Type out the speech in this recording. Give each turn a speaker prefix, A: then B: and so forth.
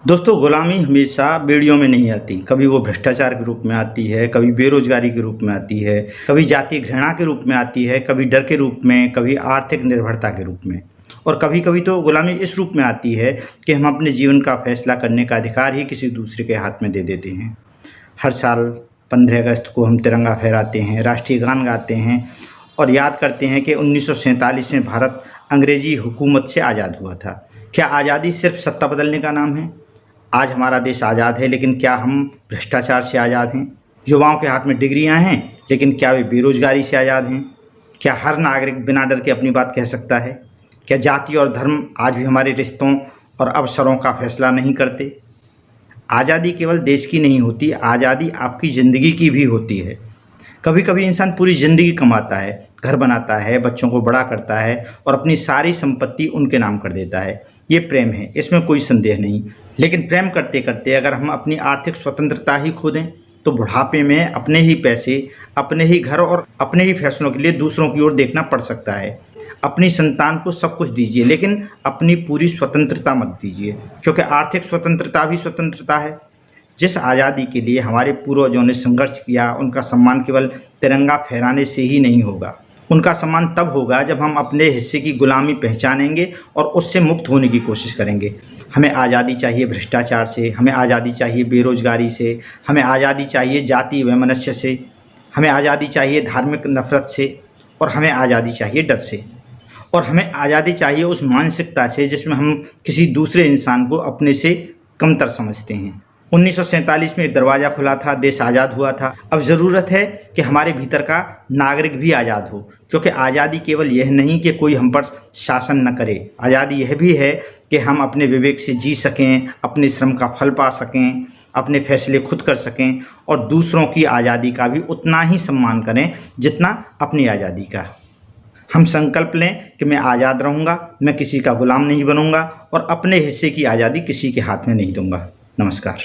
A: दोस्तों, गुलामी हमेशा बेड़ियों में नहीं आती। कभी वो भ्रष्टाचार के रूप में आती है, कभी बेरोजगारी के रूप में आती है, कभी जातीय घृणा के रूप में आती है, कभी डर के रूप में, कभी आर्थिक निर्भरता के रूप में, और कभी-कभी तो गुलामी इस रूप में आती है कि हम अपने जीवन का फैसला करने का अधिकार ही किसी दूसरे के हाथ में दे देते हैं। हर साल 15 अगस्त को हम तिरंगा फहराते हैं, राष्ट्रीय गान गाते हैं और याद करते हैं कि 1947 में भारत अंग्रेजी हुकूमत से आज़ाद हुआ था। क्या आज़ादी सिर्फ सत्ता बदलने का नाम है? आज हमारा देश आज़ाद है, लेकिन क्या हम भ्रष्टाचार से आज़ाद हैं? युवाओं के हाथ में डिग्रियां हैं, लेकिन क्या वे बेरोजगारी से आज़ाद हैं? क्या हर नागरिक बिना डर के अपनी बात कह सकता है? क्या जाति और धर्म आज भी हमारे रिश्तों और अवसरों का फैसला नहीं करते? आज़ादी केवल देश की नहीं होती, आज़ादी आपकी ज़िंदगी की भी होती है। कभी कभी इंसान पूरी ज़िंदगी कमाता है, घर बनाता है, बच्चों को बड़ा करता है और अपनी सारी संपत्ति उनके नाम कर देता है। ये प्रेम है, इसमें कोई संदेह नहीं। लेकिन प्रेम करते करते अगर हम अपनी आर्थिक स्वतंत्रता ही खो दें तो बुढ़ापे में अपने ही पैसे, अपने ही घर और अपने ही फैसलों के लिए दूसरों की ओर देखना पड़ सकता है। अपनी संतान को सब कुछ दीजिए, लेकिन अपनी पूरी स्वतंत्रता मत दीजिए, क्योंकि आर्थिक स्वतंत्रता भी स्वतंत्रता है। जिस आज़ादी के लिए हमारे पूर्वजों ने संघर्ष किया, उनका सम्मान केवल तिरंगा फहराने से ही नहीं होगा। उनका सम्मान तब होगा जब हम अपने हिस्से की गुलामी पहचानेंगे और उससे मुक्त होने की कोशिश करेंगे। हमें आज़ादी चाहिए भ्रष्टाचार से, हमें आज़ादी चाहिए बेरोजगारी से, हमें आज़ादी चाहिए जाति वैमनस्य से, हमें आज़ादी चाहिए धार्मिक नफरत से, और हमें आज़ादी चाहिए डर से। और हमें आज़ादी चाहिए उस मानसिकता से जिसमें हम किसी दूसरे इंसान को अपने से कमतर समझते हैं। 1947 में एक दरवाज़ा खुला था, देश आज़ाद हुआ था। अब ज़रूरत है कि हमारे भीतर का नागरिक भी आज़ाद हो, क्योंकि आज़ादी केवल यह नहीं कि कोई हम पर शासन न करे। आज़ादी यह भी है कि हम अपने विवेक से जी सकें, अपने श्रम का फल पा सकें, अपने फैसले खुद कर सकें और दूसरों की आज़ादी का भी उतना ही सम्मान करें जितना अपनी आज़ादी का। हम संकल्प लें कि मैं आज़ाद रहूँगा, मैं किसी का गुलाम नहीं बनूँगा और अपने हिस्से की आज़ादी किसी के हाथ में नहीं दूँगा। नमस्कार।